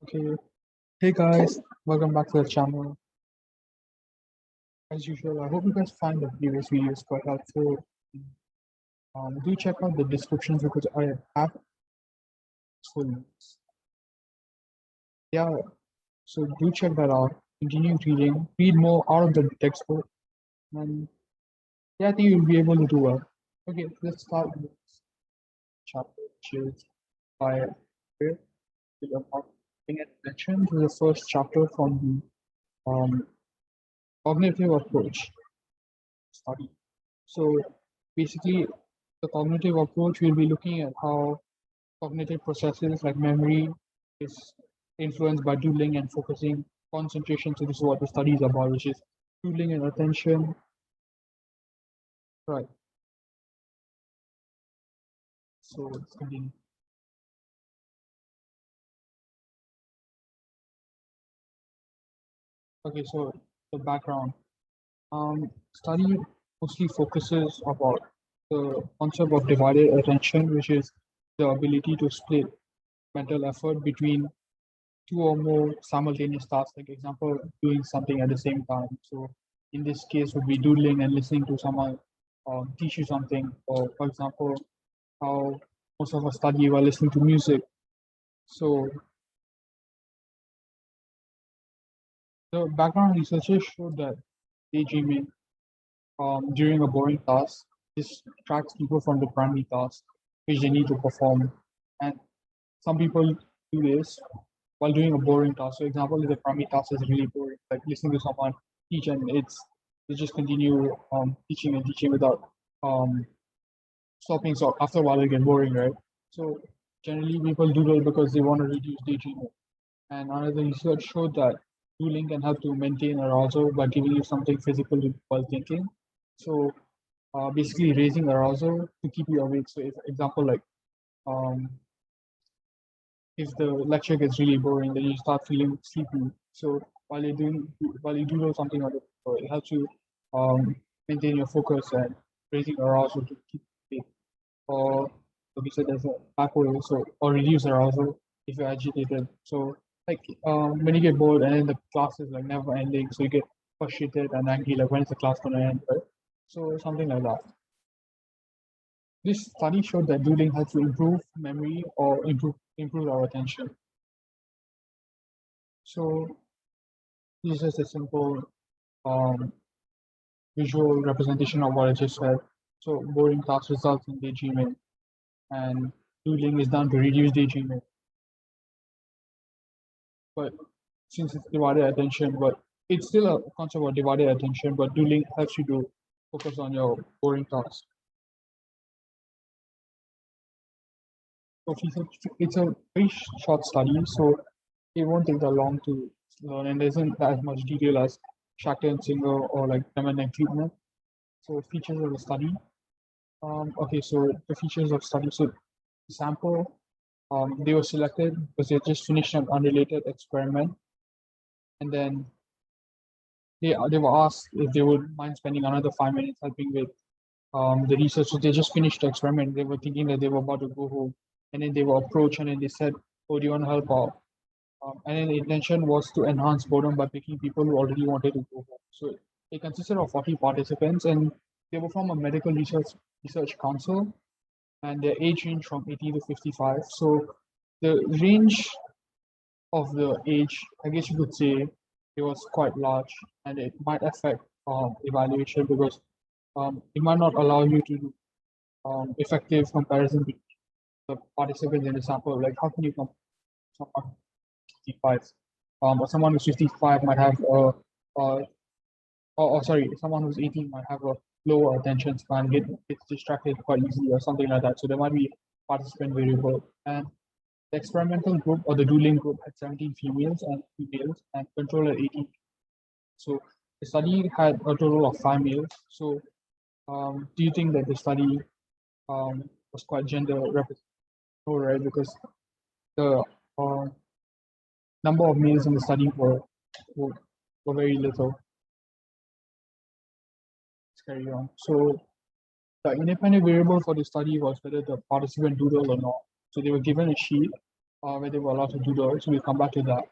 Okay. Hey guys, welcome back to the channel. As usual, I hope you guys find the previous videos quite helpful. Do check out the descriptions because I have full links. Yeah, so do check that out. Continue reading, read more out of the textbook, and yeah, I think you'll be able to do well. Okay, let's start with this chapter, which is by paying attention to the first chapter from the cognitive approach study. So basically, the cognitive approach will be looking at how cognitive processes like memory is influenced by doodling and focusing concentration. So this is what the study is about, which is doodling and attention. Right. So let's continue. Okay, so the background. Study mostly focuses about the concept of divided attention, which is the ability to split mental effort between two or more simultaneous tasks, like example, doing something at the same time. So in this case would be doodling and listening to someone teach you something, or for example, how most of us study while listening to music. So the background researchers showed that daydreaming during a boring task distracts people from the primary task which they need to perform. And some people do this while doing a boring task. So example, if the primary task is really boring, like listening to someone teach, and they just continue teaching and teaching without um stopping. So after a while it get boring, right? So generally people doodle because they want to reduce daydreaming. And another research showed that doodling can help to maintain arousal by giving you something physical while thinking. So basically raising arousal to keep you awake. So if example, like um if the lecture gets really boring, then you start feeling sleepy. So while you do something on it helps you maintain your focus and raising arousal to keep it. Or like you said, there's a back way, so or reduce arousal if you're agitated. So like when you get bored and then the class is like never ending, so you get frustrated and angry, like when is the class gonna end, right? So something like that. This study showed that doodling helps to improve memory or improve our attention. So this is a simple um, visual representation of what I just said. So boring tasks results in daydreaming, and doodling is done to reduce daydreaming. But since it's divided attention, but it's still a concept of divided attention, but doodling helps you to focus on your boring tasks. So it's a very short study, so it won't take that long to learn, and there isn't as much detail as Shackler and Singer or like Lemon and treatment. So features of the study. Okay, so the features of study. So sample, they were selected because they just finished an unrelated experiment, and then they were asked if they would mind spending another 5 minutes helping with the research. So they just finished the experiment. They were thinking that they were about to go home, and then they were approached, and then they said, "Oh, do you want to help out?" And then the intention was to enhance boredom by picking people who already wanted to go home. So it consisted of 40 participants, and they were from a medical research council, and their age range from 80 to 55. So the range of the age, I guess you could say, it was quite large, and it might affect evaluation because it might not allow you to do effective comparison between the participants in the sample. Like, how can you compare someone 55? Or someone who's 55 might have sorry, someone who's 18 might have a lower attention span, gets distracted quite easily, or something like that. So there might be participant variable. And the experimental group or the doodling group had 17 females and females, and control at 18. So the study had a total of 5 males. So do you think that the study was quite gender representative, right? Because the uh, number of males in the study were, were very little. Let's carry on. So the independent variable for the study was whether the participant doodled or not. So they were given a sheet where they were allowed to do those. So we'll come back to that.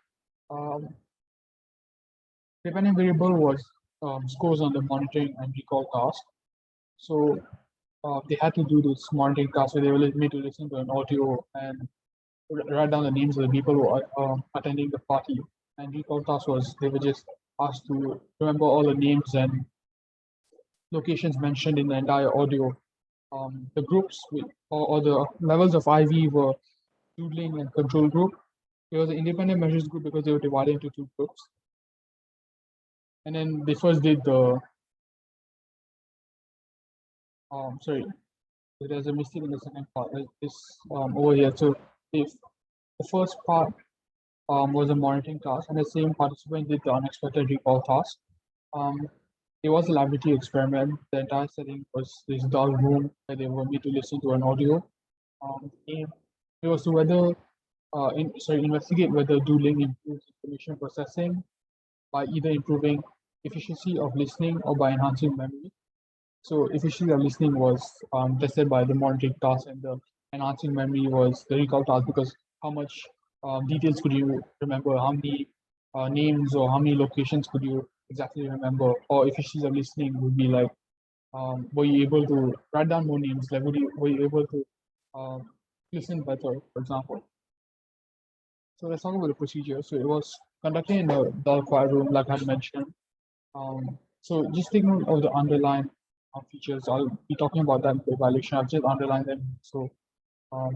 Dependent variable was scores on the monitoring and recall task. So they had to do this monitoring task where they were made to listen to an audio and write down the names of the people who are attending the party. And recall task was they were just asked to remember all the names and locations mentioned in the entire audio. The groups or the levels of IV were doodling and control group. It was an independent measures group because they were divided into two groups. And then they first did the sorry, there's a mistake in the second part. It's over here. So if the first part was a monitoring task, and the same participant did the unexpected recall task. It was a laboratory experiment. The entire setting was this dull room where they were made to listen to an audio. It was to whether investigate whether doodling improves information processing by either improving efficiency of listening or by enhancing memory. So efficiency of listening was tested by the monitoring task, and the enhancing memory was the recall task, because how much details could you remember, how many names or how many locations could you exactly remember. Or efficiency of listening would be like, were you able to write down more names, like were you able to listen better, for example. So let's talk about the procedure. So it was conducted in the dull quiet room, like I mentioned. So just take note of the underlying features. I'll be talking about that in the evaluation. I've just underlined them. So um,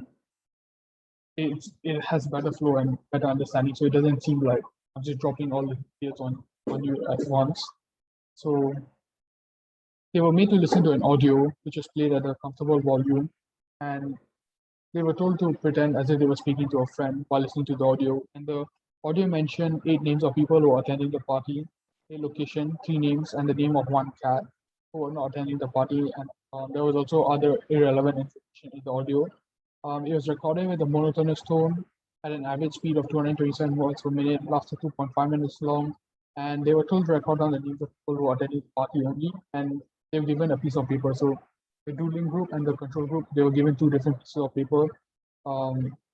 it has better flow and better understanding. So it doesn't seem like I'm just dropping all the details on you at once. So they were made to listen to an audio which was played at a comfortable volume, and they were told to pretend as if they were speaking to a friend while listening to the audio. And the audio mentioned 8 names of people who were attending the party, a location, 3 names, and the name of one cat who were not attending the party. And there was also other irrelevant information in the audio. It was recorded with a monotonous tone at an average speed of 227 words per minute, lasted 2.5 minutes long. And they were told to record down the names of people who attended the party only. And they were given a piece of paper. So the doodling group and the control group, they were given 2 different pieces of paper.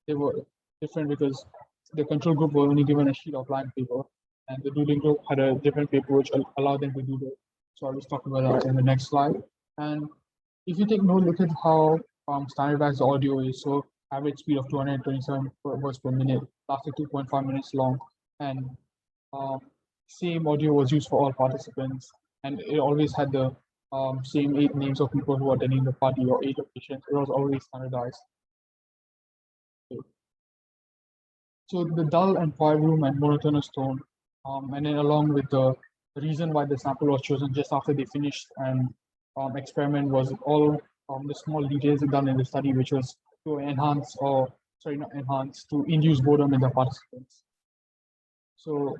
They were different because the control group were only given a sheet of blank paper, and the doodling group had a different paper which allowed them to doodle. So I'll just talk about that in the next slide. And if you take note, look at how standardized the audio is. So average speed of 227 words per minute, lasted 2.5 minutes long, and same audio was used for all participants, and it always had the same 8 names of people who are attending the party or 8 occasions. It was always standardized. So the dull and quiet room and monotonous tone, and then along with the reason why the sample was chosen just after they finished and experiment was all the small details done in the study, which was to enhance or sorry not enhance to induce boredom in the participants. So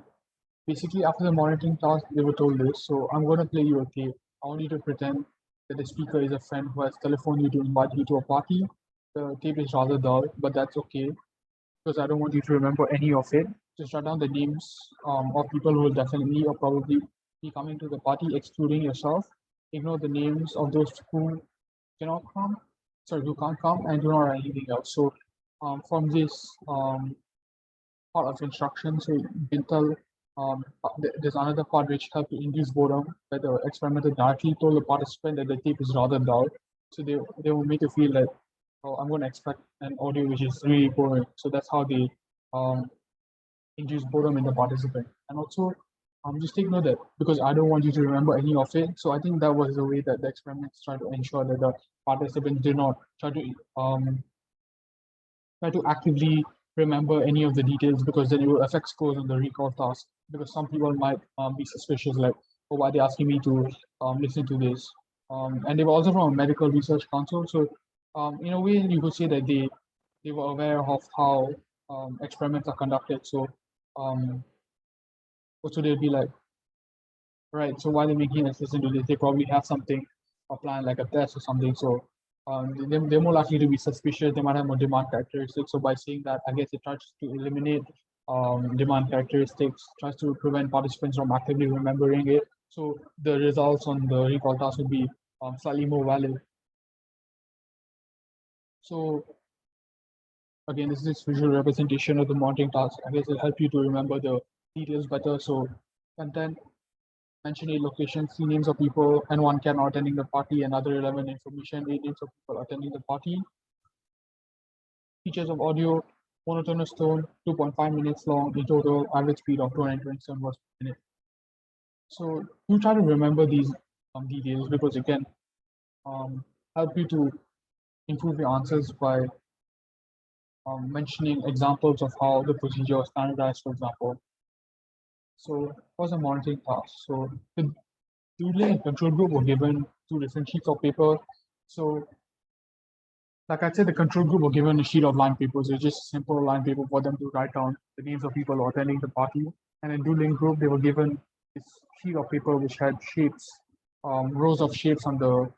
basically, after the monitoring task, they were told this. So I'm going to play you a tape. I want you to pretend that the speaker is a friend who has telephoned you to invite you to a party. The tape is rather dull, but that's okay because I don't want you to remember any of it. Just write down the names of people who will definitely or probably be coming to the party, excluding yourself. Ignore the names of those who cannot come, who can't come, and do not write anything else. So from this part of instruction, so you can tell there's another part which helped to induce boredom, where the experimenter directly told the participant that the tape is rather dull. So they will make you feel that, oh, I'm going to expect an audio which is really boring. So that's how they induce boredom in the participant. And also, just take note that because I don't want you to remember any of it, so I think that was the way that the experiments try to ensure that the participants did not try to actively remember any of the details, because then it will affect scores on the recall task. Because some people might be suspicious, like, oh, why are they asking me to listen to this? And they were also from a medical research council, so in a way you could say that they were aware of how experiments are conducted. So also they'll be like, right, so why they're making us listen to this? They probably have something a plan, like a test or something. So they're more likely to be suspicious. They might have more demand characteristics. So by saying that, I guess it tries to eliminate demand characteristics, tries to prevent participants from actively remembering it. So the results on the recall task would be slightly more valid. So again, this is this visual representation of the monitoring task. I guess it'll help you to remember the details better. So content, mention eight locations, three names of people, and one cannot attending the party, and other relevant information, eight names of people attending the party. Features of audio, monotonous tone, 2.5 minutes long in total, average speed of 227 words per minute. So you try to remember these details because it can help you to improve your answers by mentioning examples of how the procedure was standardized, for example. So what's a monitoring task? So the doodling and control group were given two different sheets of paper. So like I said, the control group were given a sheet of line paper. So it's just a simple line paper for them to write down the names of people who are attending the party. And in doodling group, they were given this sheet of paper which had shapes, rows of shapes on the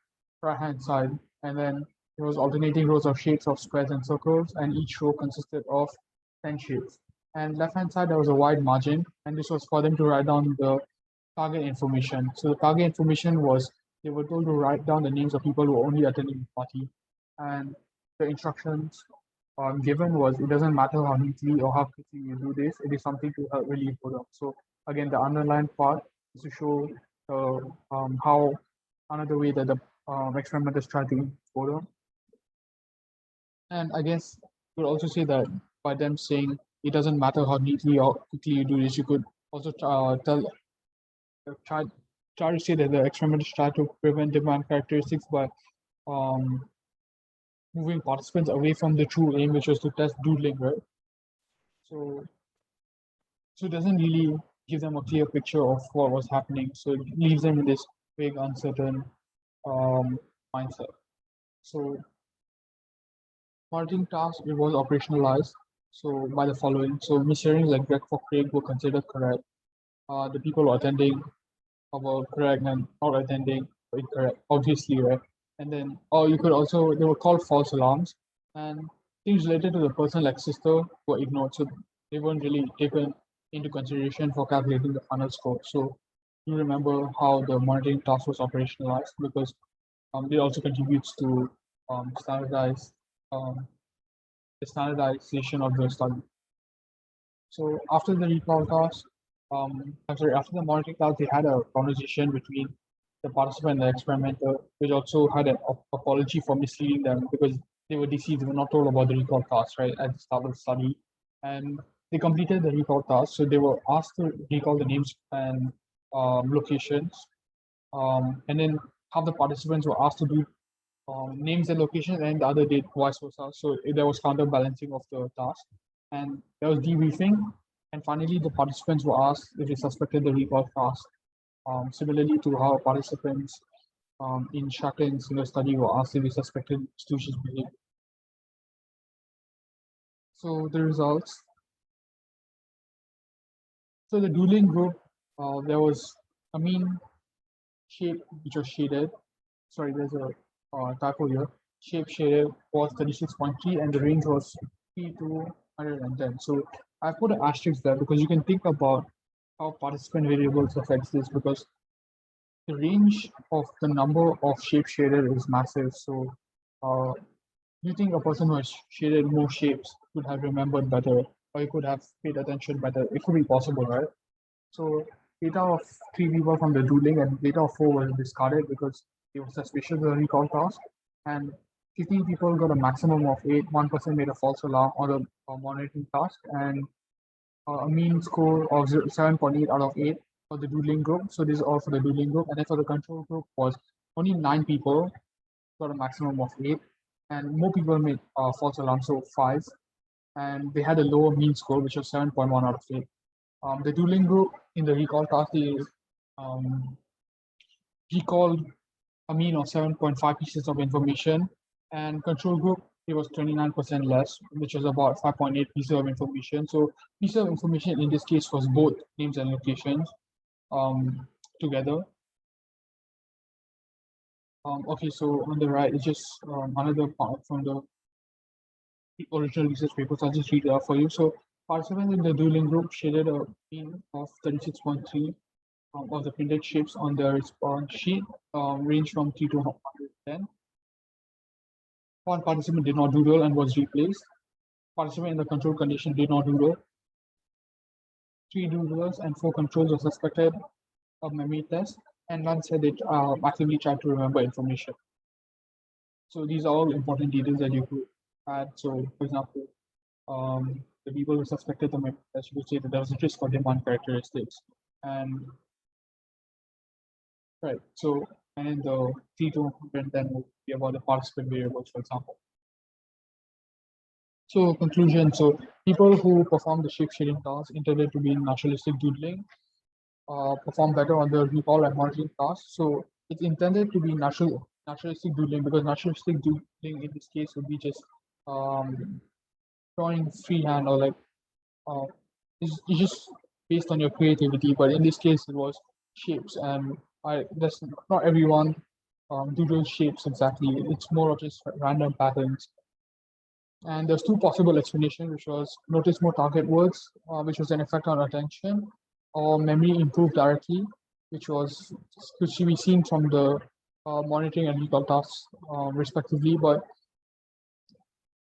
right hand side. And then there was alternating rows of shapes of squares and circles, and each row consisted of 10 shapes. And left hand side, there was a wide margin, and this was for them to write down the target information. So the target information was they were told to write down the names of people who were only attending the party. And the instructions given was it doesn't matter how neatly or how quickly you do this, it is something to help relieve boredom. So again, the underlined part is to show how another way that the experimenters try to relieve boredom. And I guess you could also say that by them saying it doesn't matter how neatly or quickly you do this, you could also try to say that the experimenters try to prevent demand characteristics by moving participants away from the true aim, which was to test doodling, right? So it doesn't really give them a clear picture of what was happening. So it leaves them in this vague, uncertain mindset. So monitoring task, it was operationalized. So by the following, so mishearings like Greg for Craig were considered correct. The people attending were correct and not attending were incorrect, obviously, right? And then, or you could also, they were called false alarms, and things related to the person like sister were ignored. So they weren't really taken into consideration for calculating the final score. So you remember how the monitoring task was operationalized because it also contributes to standardize the standardization of the study. So after the recall task, after the monitoring task, they had a conversation between the participant and the experimenter, which also had an apology for misleading them because they were deceived, they were not told about the recall task, right, at the start of the study. And they completed the recall task, so they were asked to recall the names and locations. And then half the participants were asked to do names and locations, and the other did vice versa. So there was counterbalancing of the task, and there was debriefing. And finally, the participants were asked if they suspected the recall task. Similarly to how participants in Shacklin's study were asked if they suspected institutions behavior. So the results. So the doodling group, there was a mean shape which was shaded. Sorry, there's a typo here. Shape shaded was 36.3 and the range was 3 to 110. So I put an asterisk there because you can think about how participant variables affects this because the range of the number of shape shaded is massive. So you think a person who has shaded more shapes could have remembered better or he could have paid attention better. It could be possible, right? So data of 3 people from the doodling and data of 4 was discarded because they were suspicious of the recall task. And 15 people got a maximum of 8, 1% made a false alarm on the monitoring task, and a mean score of 7.8 out of 8 for the doodling group. So this is all for the doodling group. And then for the control group was only 9 people got a maximum of 8, and more people made false alarm, so 5. And they had a lower mean score, which was 7.1 out of 8. The doodling group in the recall task is recalled a mean of 7.5 pieces of information, and control group it was 29% less, which was about 5.8 pieces of information. So pieces of information in this case was both names and locations together. Okay, so on the right, it's just another part from the original research papers. I'll just read it out for you. So participants in the dueling group shaded a mean of 36.3 of the printed shapes on their response sheet, range from 3 to 110. One participant did not doodle and was replaced. participants in the control condition did not doodle. 3 doodlers and 4 controls were suspected of memory test, and none said they actively tried to remember information. So these are all important details that you could add. So, for example, the people who suspected the memory test, you could say that there was a risk of demand characteristics, and right. So, and then the T2 component then would be about the participant variables, for example. So conclusion, so people who perform the shape shading task intended to be naturalistic doodling perform better on the recall and monitoring task. So it's intended to be naturalistic doodling, because naturalistic doodling in this case would be just drawing freehand, or like it's just based on your creativity. But in this case, it was shapes, and that's not everyone doodles shapes exactly. It's more of just random patterns. And there's 2 possible explanations, which was notice more target words, which was an effect on attention, or memory improved directly, which should be seen from the monitoring and recall tasks respectively. But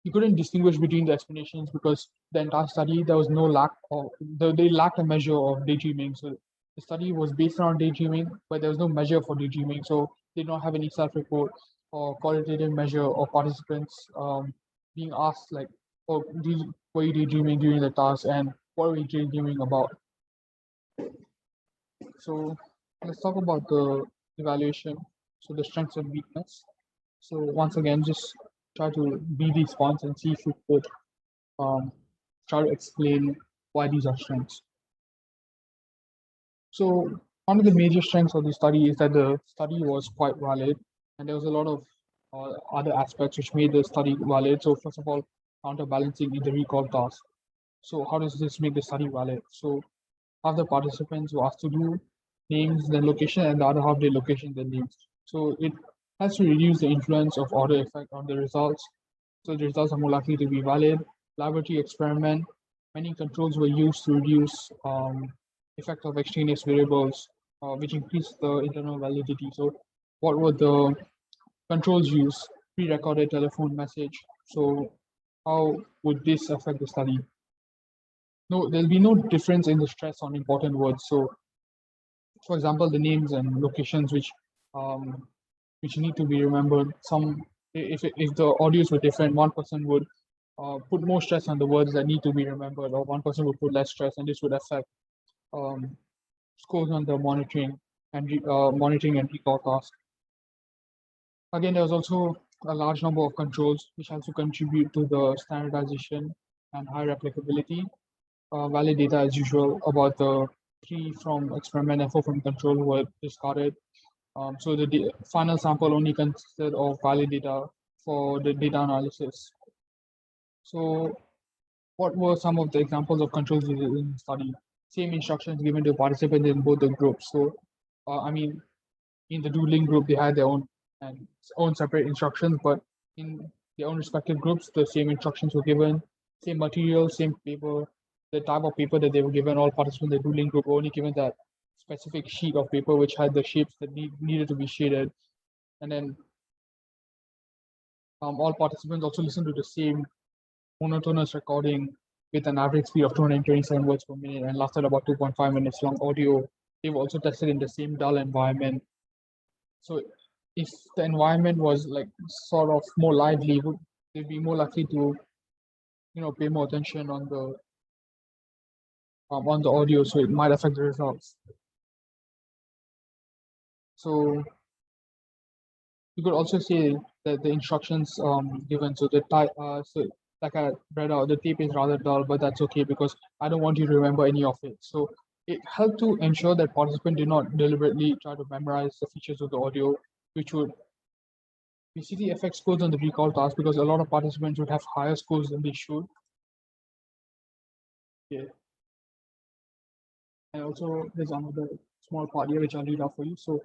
you couldn't distinguish between the explanations, because the entire study, there was no lack of, they lacked a measure of daydreaming. So the study was based around daydreaming, but there was no measure for daydreaming. So they did not have any self-report or qualitative measure of participants being asked like, oh, were you daydreaming during the task, and what were you daydreaming about? So let's talk about the evaluation. So the strengths and weakness. So once again, just try to read these points and see if you could try to explain why these are strengths. So one of the major strengths of the study is that the study was quite valid, and there was a lot of other aspects which made the study valid. So first of all, counterbalancing in the recall task. So how does this make the study valid? So half the participants were asked to do names, then location, and the other half did location, then names. So it has to reduce the influence of order effect on the results. So the results are more likely to be valid. Laboratory experiment, many controls were used to reduce effect of extraneous variables, which increase the internal validity. So what were the controls used? Pre-recorded telephone message. So how would this affect the study? No, there'll be no difference in the stress on important words. So for example, the names and locations which need to be remembered. If the audios were different, one person would put more stress on the words that need to be remembered, or one person would put less stress, and this would affect scores on the monitoring and recall task. Again, there was also a large number of controls which also contribute to the standardization and high replicability. Valid data as usual, about the 3 from experiment and 4 from control were discarded. So the final sample only consisted of valid data for the data analysis. So what were some of the examples of controls in the study? Same instructions given to participants in both the groups. So I mean, in the doodling group, they had their own separate instructions, but in their own respective groups, the same instructions were given, same material, same paper, the type of paper that they were given. All participants in the doodling group were only given that specific sheet of paper which had the shapes that needed to be shaded, and then all participants also listened to the same monotonous recording with an average speed of 227 words per minute and lasted about 2.5 minutes long audio. They were also tested in the same dull environment. So if the environment was like sort of more lively, they'd be more likely to, pay more attention on the audio, so it might affect the results. So you could also say that the instructions given, so the type, so like I read out, the tape is rather dull, but that's okay because I don't want you to remember any of it. So it helped to ensure that participants did not deliberately try to memorize the features of the audio, which would basically affect scores on the recall task, because a lot of participants would have higher scores than they should. Yeah. And also there's another small part here which I'll read out for you. So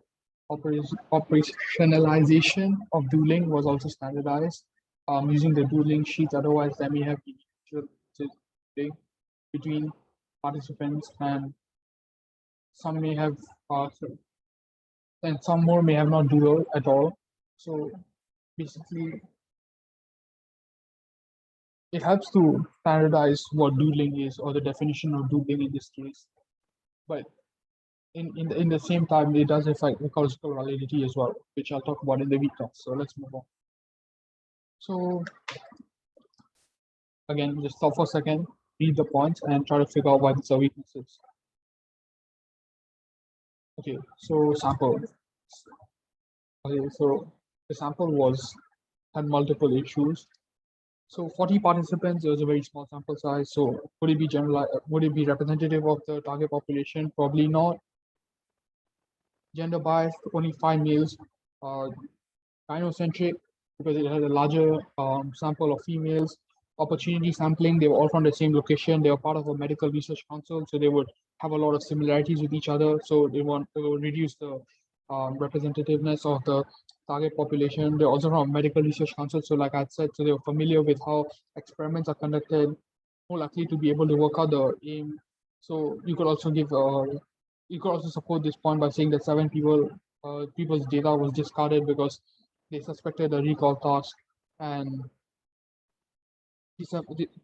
operationalization of doodling was also standardized using the doodling sheets. Otherwise, there may have been between participants, and some may have and some more may have not doodled at all. So basically, it helps to standardize what doodling is, or the definition of doodling in this case. But in the same time, it does affect ecological validity as well, which I'll talk about in the week talk. So let's move on. So again, just stop for a second, read the points, and try to figure out why these are weaknesses. Okay, so sample. Okay, so the sample had multiple issues. So 40 participants, it was a very small sample size. So would it be would it be representative of the target population? Probably not. Gender biased, only 5 males. Gynocentric, because it had a larger sample of females. Opportunity sampling, they were all from the same location. They were part of a medical research council, so they would have a lot of similarities with each other. So they would reduce the representativeness of the target population. They're also from a medical research council, so like I said, so they were familiar with how experiments are conducted, more likely to be able to work out the aim. So you could also support this point by saying that 7 people's data was discarded because they suspected a recall task, and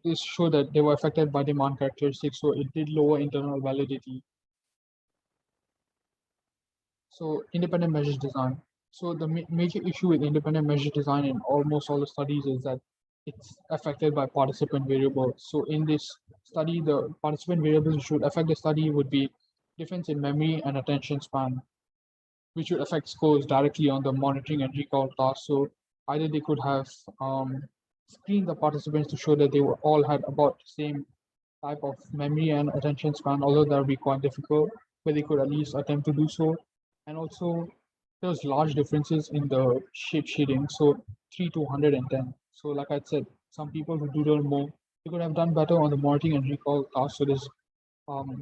this showed that they were affected by demand characteristics, so it did lower internal validity. So independent measures design. So the major issue with independent measure design in almost all the studies is that it's affected by participant variables. So in this study, the participant variables which would affect the study would be difference in memory and attention span, which would affect scores directly on the monitoring and recall tasks. So either they could have screened the participants to show that they were all had about the same type of memory and attention span, although that would be quite difficult, but they could at least attempt to do so. And also, there's large differences in the shape shading, so 3 to 110. So like I said, some people who doodle more, they could have done better on the monitoring and recall tasks, so it's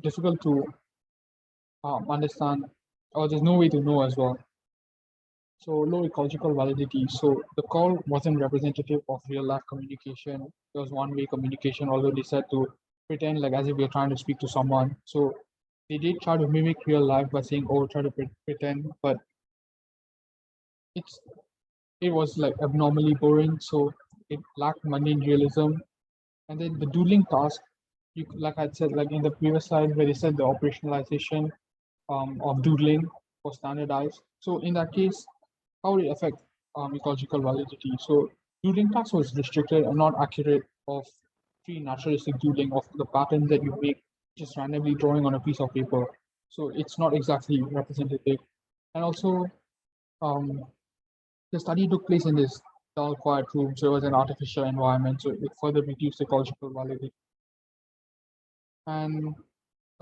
difficult to understand, or there's no way to know as well. So low ecological validity. So the call wasn't representative of real life communication. It was one-way communication, although they said to pretend like as if we're trying to speak to someone. So they did try to mimic real life by saying, "Oh, try to pretend," but it was like abnormally boring. So it lacked mundane realism. And then the doodling task, like I said, like in the previous slide where they said the operationalization of doodling was standardized. So in that case, how would it affect ecological validity? So doodling task was restricted and not accurate of free naturalistic doodling of the pattern that you make just randomly drawing on a piece of paper. So it's not exactly representative. And also, um, the study took place in this dull, quiet room, so it was an artificial environment, so it further reduced ecological validity. And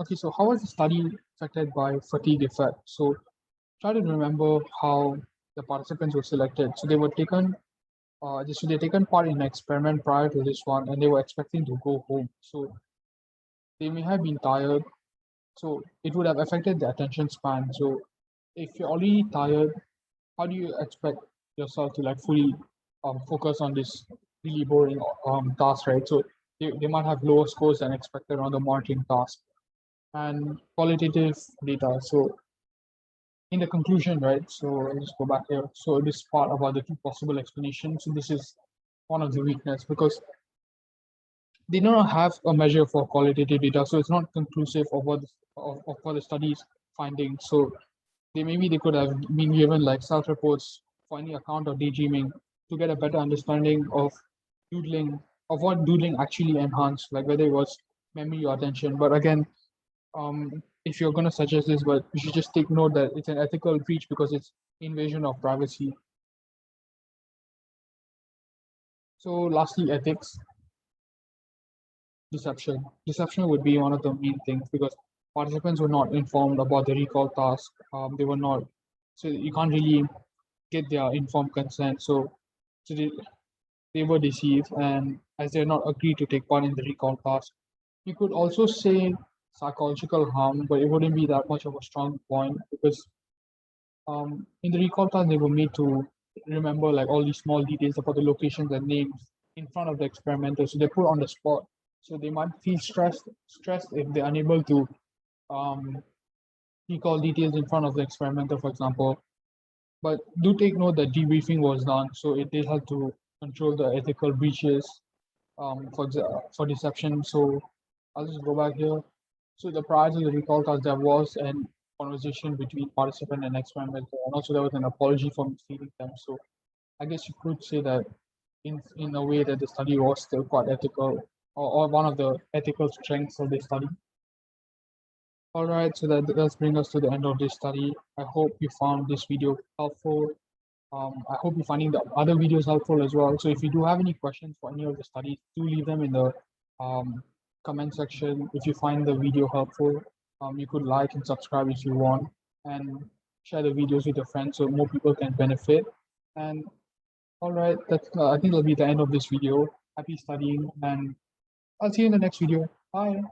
okay, so how was the study affected by fatigue effect? So try to remember how the participants were selected. So they were taken, they taken part in an experiment prior to this one, and they were expecting to go home. So they may have been tired. So it would have affected the attention span. So if you're already tired, how do you expect yourself to like fully focus on this really boring task, right? So they might have lower scores than expected on the monitoring task. And qualitative data. So in the conclusion, right? So let's go back here. So this part about the two possible explanations. So this is one of the weakness because they do not have a measure for qualitative data, so it's not conclusive of what the study's findings. So they could have been given like self-reports for any account of daydreaming to get a better understanding of doodling, of what doodling actually enhanced, like whether it was memory or attention. But again, if you're going to suggest this, but you should just take note that it's an ethical breach because it's invasion of privacy. So lastly, ethics. Deception. Deception would be one of the main things because participants were not informed about the recall task. They were not, so you can't really get their informed consent. So they were deceived, and as they're not agreed to take part in the recall task, you could also say psychological harm, but it wouldn't be that much of a strong point because in the recall task they were made to remember like all these small details about the locations and names in front of the experimenter, so they're put on the spot. So they might feel stressed if they're unable to um, recall details in front of the experimenter, for example. But do take note that debriefing was done, so it did help to control the ethical breaches. for deception. So I'll just go back here. So the prior to the recall task, there was an conversation between participant and experimenter, and also there was an apology for misleading them. So I guess you could say that in a way that the study was still quite ethical, or one of the ethical strengths of the study. All right, so that does bring us to the end of this study. I hope you found this video helpful. I hope you're finding the other videos helpful as well. So if you do have any questions for any of the studies, do leave them in the comment section. If you find the video helpful, you could like and subscribe if you want, and share the videos with your friends so more people can benefit. And all right, that's I think that'll be the end of this video. Happy studying, and I'll see you in the next video. Bye.